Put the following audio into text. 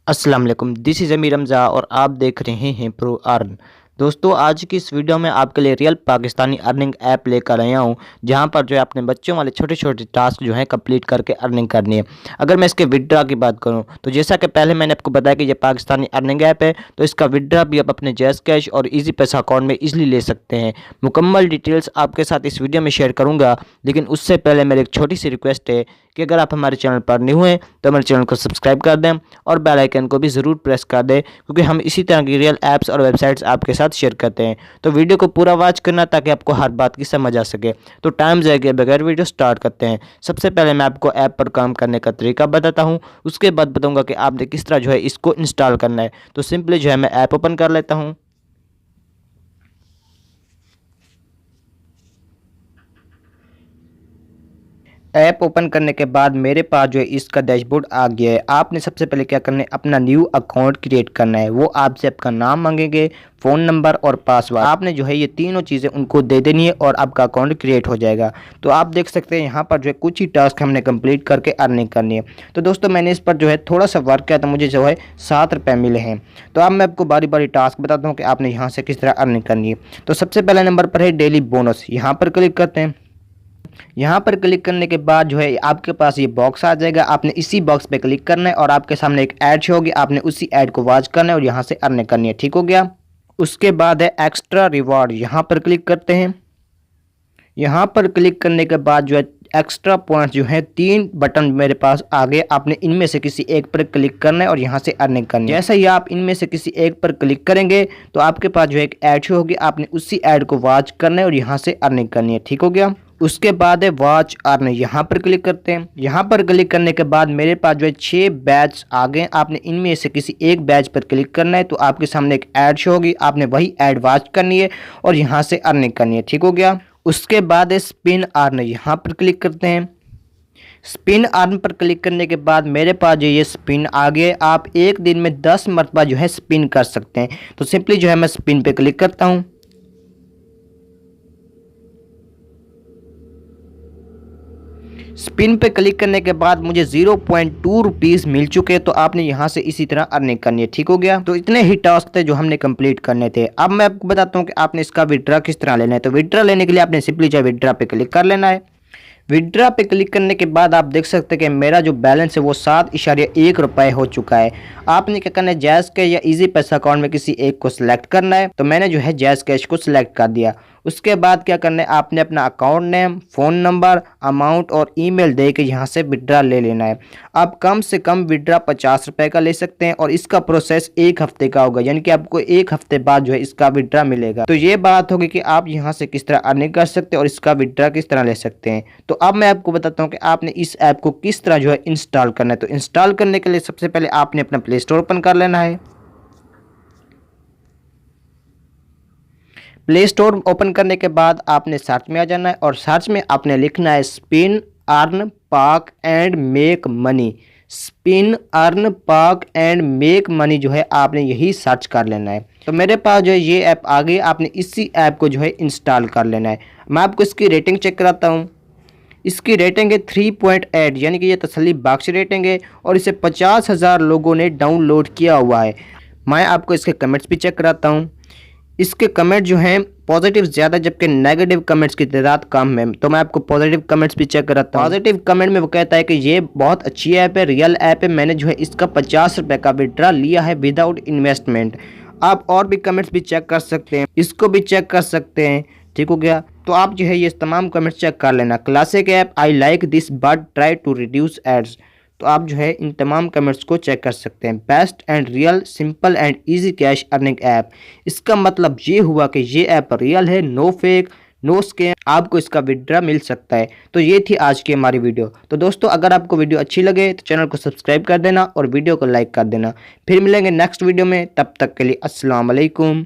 अस्सलाम वालेकुम, this is अमीर रमज़ा और आप देख रहे हैं प्रो अर्न। दोस्तों, आज की इस वीडियो में आपके लिए रियल पाकिस्तानी अर्निंग ऐप लेकर आया हूं, जहां पर जो है अपने बच्चों वाले छोटे छोटे टास्क जो हैं कंप्लीट करके अर्निंग करनी है। अगर मैं इसके विड्रा की बात करूं तो जैसा कि पहले मैंने आपको बताया कि ये पाकिस्तानी अर्निंग ऐप है, तो इसका विड्रा भी आप अपने जैज़ कैश और ईजी पैसा अकाउंट में ईजिली ले सकते हैं। मुकम्मल डिटेल्स आपके साथ इस वीडियो में शेयर करूँगा, लेकिन उससे पहले मेरी एक छोटी सी रिक्वेस्ट है कि अगर आप हमारे चैनल पर न्यू हैं तो हमारे चैनल को सब्सक्राइब कर दें और बेल आइकन को भी ज़रूर प्रेस कर दें, क्योंकि हम इसी तरह की रियल ऐप्स और वेबसाइट्स आपके साथ शेयर करते हैं। तो वीडियो को पूरा वॉच करना ताकि आपको हर बात की समझ आ सके। तो टाइम जाएगा बगैर वीडियो स्टार्ट करते हैं। सबसे पहले मैं आपको ऐप पर काम करने का तरीका बताता हूँ, उसके बाद बताऊँगा कि आपने किस तरह जो है इसको इंस्टॉल करना है। तो सिंपली जो है मैं ऐप ओपन कर लेता हूँ। ऐप ओपन करने के बाद मेरे पास जो है इसका डैशबोर्ड आ गया है। आपने सबसे पहले क्या करना है, अपना न्यू अकाउंट क्रिएट करना है। वो आपसे आपका नाम मांगेंगे, फ़ोन नंबर और पासवर्ड। आपने जो है ये तीनों चीज़ें उनको दे देनी है और आपका अकाउंट क्रिएट हो जाएगा। तो आप देख सकते हैं यहाँ पर जो है कुछ ही टास्क हमने कंप्लीट करके अर्निंग करनी है। तो दोस्तों, मैंने इस पर जो है थोड़ा सा वर्क किया तो मुझे जो है 7 रुपये मिले हैं। तो अब मैं आपको बारी बारी टास्क बताता हूँ कि आपने यहाँ से किस तरह अर्निंग करनी है। तो सबसे पहले नंबर पर है डेली बोनस। यहाँ पर क्लिक करते हैं। यहाँ पर क्लिक करने के बाद जो है आपके पास ये बॉक्स आ जाएगा। आपने इसी बॉक्स पे क्लिक करना है और आपके सामने एक ऐड शो होगी। आपने उसी ऐड को वॉच करना है और यहाँ से अर्निंग करनी है। ठीक हो गया। उसके बाद है एक्स्ट्रा रिवॉर्ड। यहाँ पर क्लिक करते हैं। यहाँ पर क्लिक करने के बाद जो है एक्स्ट्रा पॉइंट जो है 3 बटन मेरे पास आ गए। आपने इनमें से किसी एक पर क्लिक करना है और यहाँ से अर्निंग करनी है। जैसे ही आप इनमें से किसी एक पर क्लिक करेंगे तो आपके पास जो है एक ऐड शो होगी। आपने उसी ऐड को वॉच करना है और यहाँ से अर्निंग करनी है। ठीक हो गया। उसके बाद है वॉच अर्न। यहाँ पर क्लिक करते हैं। यहाँ पर क्लिक करने के बाद मेरे पास जो है 6 बैच आ गए। आपने इनमें से किसी एक बैच पर क्लिक करना है तो आपके सामने एक ऐड शो होगी। आपने वही ऐड वॉच करनी है और यहाँ से अर्निंग करनी है। ठीक हो गया। उसके बाद है स्पिन अर्न। यहाँ पर क्लिक करते हैं। स्पिन अर्न पर क्लिक करने के बाद मेरे पास जो ये स्पिन आ गए। आप एक दिन में 10 मरतबा जो है स्पिन कर सकते हैं। तो सिंपली जो है मैं स्पिन पे क्लिक करता हूँ। स्पिन पे क्लिक करने के बाद मुझे 0.2 रुपीज़ मिल चुके हैं। तो आपने यहाँ से इसी तरह अर्निंग करनी है। ठीक हो गया। तो इतने ही टास्क थे जो हमने कंप्लीट करने थे। अब मैं आपको बताता हूँ कि आपने इसका विड्रा किस तरह लेना है। तो विड्रा लेने के लिए आपने सिंपली जो विड्रा पे क्लिक कर लेना है। विड्रा पे क्लिक करने के बाद आप देख सकते हैं कि मेरा जो बैलेंस है वो 7.1 रुपये हो चुका है। आपने क्या करना है, जैज़ कैश या इजी पैसा अकाउंट में किसी एक को सिलेक्ट करना है। तो मैंने जो है जैज़ कैश को सिलेक्ट कर दिया। उसके बाद क्या करना है, आपने अपना account name, phone number, amount और ईमेल दे के यहाँ से विड्रा ले लेना है। आप कम से कम विड्रा 50 रुपये का ले सकते हैं और इसका प्रोसेस 1 हफ्ते का होगा, यानी कि आपको 1 हफ्ते बाद जो है इसका विड्रा मिलेगा। तो ये बात होगी कि आप यहाँ से किस तरह अर्निंग कर सकते हैं और इसका विड्रा किस तरह ले सकते हैं। तो अब मैं आपको बताता हूँ कि आपने इस ऐप को किस तरह जो है इंस्टॉल करना है। तो इंस्टॉल करने के लिए सबसे पहले आपने अपना प्ले स्टोर ओपन कर लेना है। प्ले स्टोर ओपन करने के बाद आपने सर्च में आ जाना है और सर्च में आपने लिखना है स्पिन अर्न पाक and make money. Spin earn पाक एंड मेक मनी जो है आपने यही सर्च कर लेना है। तो मेरे पास जो है ये ऐप आ गई। आपने इसी ऐप को जो है इंस्टॉल कर लेना है। मैं आपको इसकी रेटिंग चेक कराता हूँ। इसकी रेटिंग है 3.8, यानी कि ये तसल्ली बख्श रेटिंग है और इसे 50,000 लोगों ने डाउनलोड किया हुआ है। मैं आपको इसके कमेंट्स भी चेक कराता हूँ। इसके कमेंट जो हैं पॉजिटिव ज़्यादा, जबकि नेगेटिव कमेंट्स की तादाद कम है। तो मैं आपको पॉजिटिव कमेंट्स भी चेक कराता हूँ। पॉजिटिव कमेंट में वो कहता है कि ये बहुत अच्छी ऐप है, रियल ऐप है। मैंने जो है इसका 50 रुपये का विड्रा लिया है विदाउट इन्वेस्टमेंट। आप और भी कमेंट्स भी चेक कर सकते हैं, इसको भी चेक कर सकते हैं। ठीक हो गया। तो आप जो है ये तमाम कमेंट्स चेक कर लेना। Classic app, I like this but try to reduce ads. तो आप जो है इन तमाम कमेंट्स को चेक कर सकते हैं। Best and real simple and easy cash earning app. इसका मतलब ये हुआ कि ये ऐप रियल है, नो फेक, नो स्कैम। आपको इसका विड्रा मिल सकता है। तो ये थी आज की हमारी वीडियो। तो दोस्तों, अगर आपको वीडियो अच्छी लगे तो चैनल को सब्सक्राइब कर देना और वीडियो को लाइक कर देना। फिर मिलेंगे नेक्स्ट वीडियो में। तब तक के लिए अस्सलाम वालेकुम।